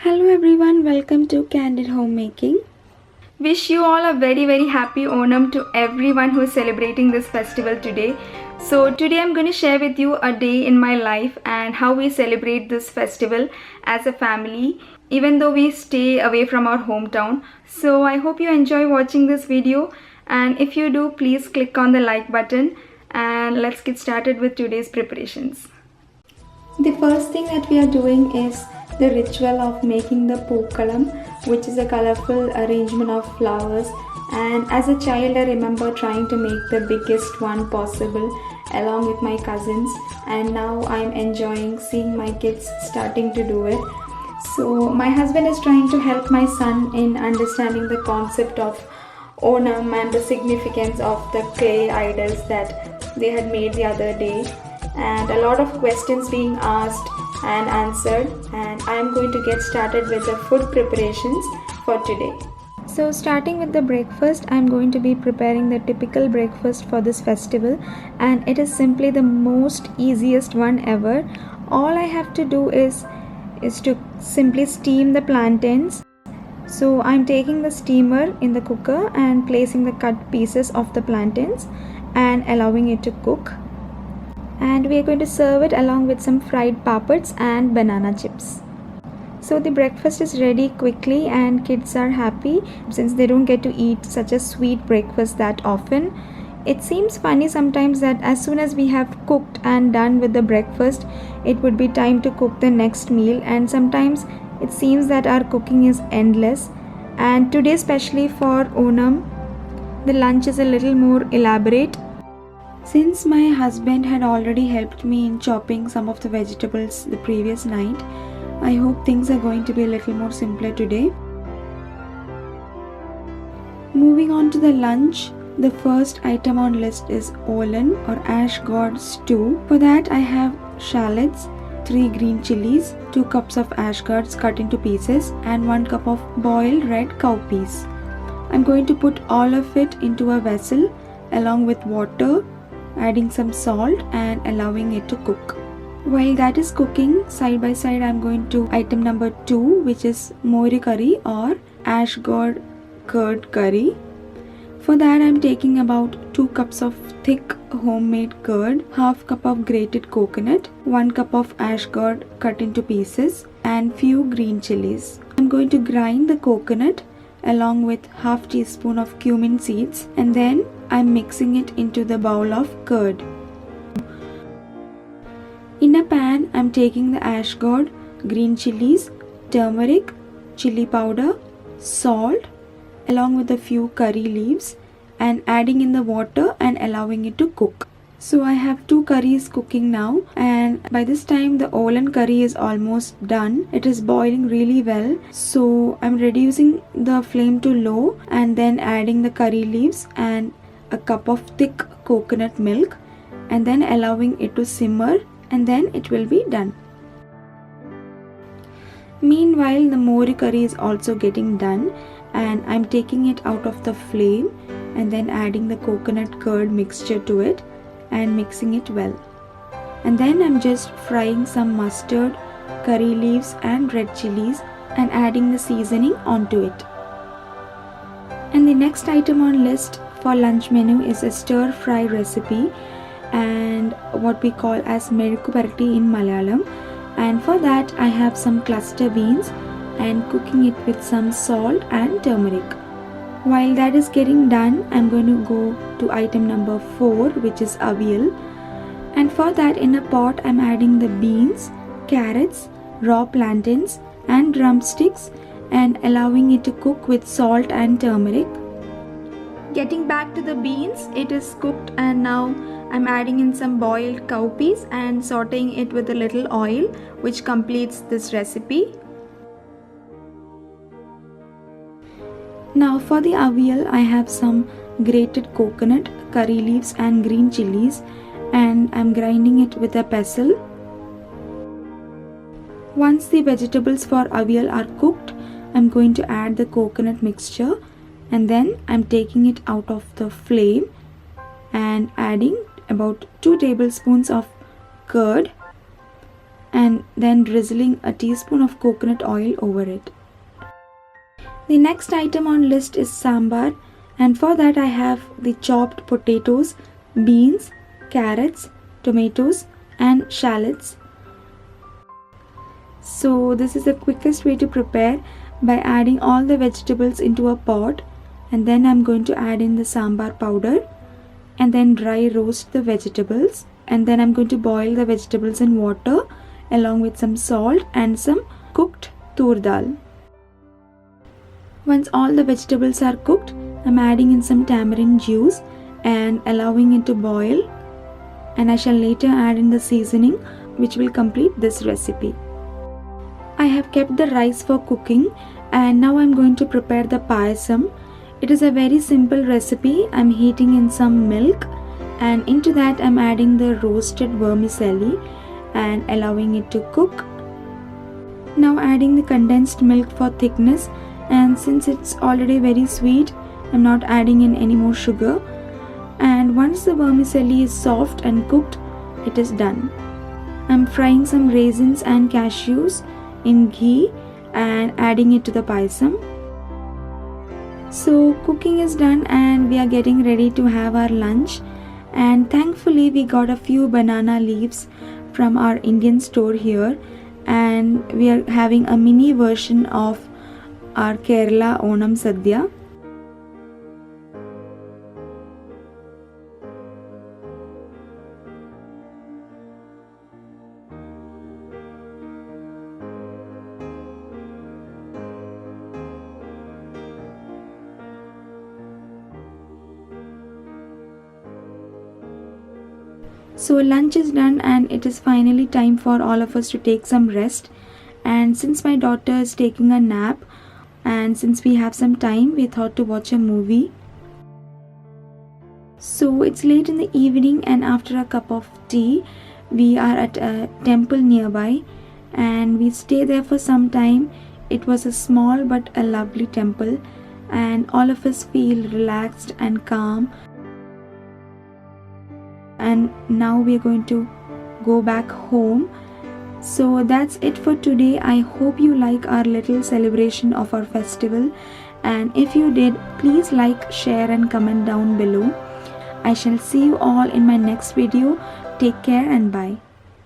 Hello everyone, welcome to Candid Homemaking. Wish you all a very happy Onam to everyone who is celebrating this festival today. So today I'm going to share with you a day in my life and how we celebrate this festival as a family even though we stay away from our hometown. So I hope you enjoy watching this video, and if you do, please click on the like button and let's get started with today's preparations. The first thing that we are doing is the ritual of making the pookalam, which is a colorful arrangement of flowers. And as a child I remember trying to make the biggest one possible along with my cousins, and now I'm enjoying seeing my kids starting to do it. So my husband is trying to help my son in understanding the concept of Onam and the significance of the clay idols that they had made the other day, and a lot of questions being asked and answered, and I'm going to get started with the food preparations for today. So starting with the breakfast, I'm going to be preparing the typical breakfast for this festival, and it is simply the most easiest one ever. All I have to do is to simply steam the plantains. So I'm taking the steamer in the cooker and placing the cut pieces of the plantains and allowing it to cook. And we are going to serve it along with some fried papads and banana chips. So the breakfast is ready quickly and kids are happy since they don't get to eat such a sweet breakfast that often. It seems funny sometimes that as soon as we have cooked and done with the breakfast, it would be time to cook the next meal, and sometimes it seems that our cooking is endless. And today, especially for Onam, the lunch is a little more elaborate. Since my husband had already helped me in chopping some of the vegetables the previous night, I hope things are going to be a little more simpler today. Moving on to the lunch, the first item on list is Olan or ash gourd stew. For that I have shallots, 3 green chilies, 2 cups of ash gourds cut into pieces, and 1 cup of boiled red cowpeas. I'm going to put all of it into a vessel along with water, adding some salt and allowing it to cook. While that is cooking, side by side I'm going to item number 2, which is Moru curry or ash gourd curd curry. For that I'm taking about 2 cups of thick homemade curd, half cup of grated coconut, 1 cup of ash gourd cut into pieces, and few green chilies. I'm going to grind the coconut along with half teaspoon of cumin seeds, and then I'm mixing it into the bowl of curd. In a pan, I'm taking the ash gourd, green chilies, turmeric, chili powder, salt, along with a few curry leaves, and adding in the water and allowing it to cook. So I have 2 curries cooking now, and by this time the Olan curry is almost done. It is boiling really well, so I'm reducing the flame to low and then adding the curry leaves and a cup of thick coconut milk, and then allowing it to simmer, and then it will be done. Meanwhile, the Moru curry is also getting done, and I'm taking it out of the flame and then adding the coconut curd mixture to it and mixing it well. And then I'm just frying some mustard, curry leaves and red chilies and adding the seasoning onto it. And the next item on list for lunch menu is a stir fry recipe, and what we call as mezhukkuparatti in Malayalam. And for that I have some cluster beans and cooking it with some salt and turmeric. While that is getting done, I'm going to go to item number 4, which is Avial. And for that, in a pot I'm adding the beans, carrots, raw plantains and drumsticks and allowing it to cook with salt and turmeric. Getting back to the beans, it is cooked, and now I'm adding in some boiled cowpeas and sauteing it with a little oil, which completes this recipe. Now for the avial, I have some grated coconut, curry leaves and green chilies, and I'm grinding it with a pestle. Once the vegetables for avial are cooked, I'm going to add the coconut mixture, and then I'm taking it out of the flame and adding about 2 tablespoons of curd and then drizzling a teaspoon of coconut oil over it. The next item on list is sambar, and for that I have the chopped potatoes, beans, carrots, tomatoes and shallots. So this is the quickest way to prepare, by adding all the vegetables into a pot, and then I'm going to add in the sambar powder and then dry roast the vegetables, and then I'm going to boil the vegetables in water along with some salt and some cooked tur dal. Once all the vegetables are cooked, I'm adding in some tamarind juice and allowing it to boil, and I shall later add in the seasoning which will complete this recipe. I have kept the rice for cooking, and now I'm going to prepare the payasam. It is a very simple recipe. I'm heating in some milk, and into that I'm adding the roasted vermicelli and allowing it to cook. Now adding the condensed milk for thickness, and since it's already very sweet, I'm not adding in any more sugar. And once the vermicelli is soft and cooked, it is done. I'm frying some raisins and cashews in ghee and adding it to the payasam. So cooking is done and we are getting ready to have our lunch, and thankfully we got a few banana leaves from our Indian store here, and we are having a mini version of our Kerala Onam sadya. So lunch is done and it is finally time for all of us to take some rest. And since my daughter is taking a nap, and since we have some time, we thought to watch a movie. So it's late in the evening, and after a cup of tea, we are at a temple nearby and we stay there for some time. It was a small but a lovely temple, and all of us feel relaxed and calm. And now we are going to go back home. So that's it for today. I hope you like our little celebration of our festival, and if you did, please like, share and comment down below. I shall see you all in my next video. Take care and bye.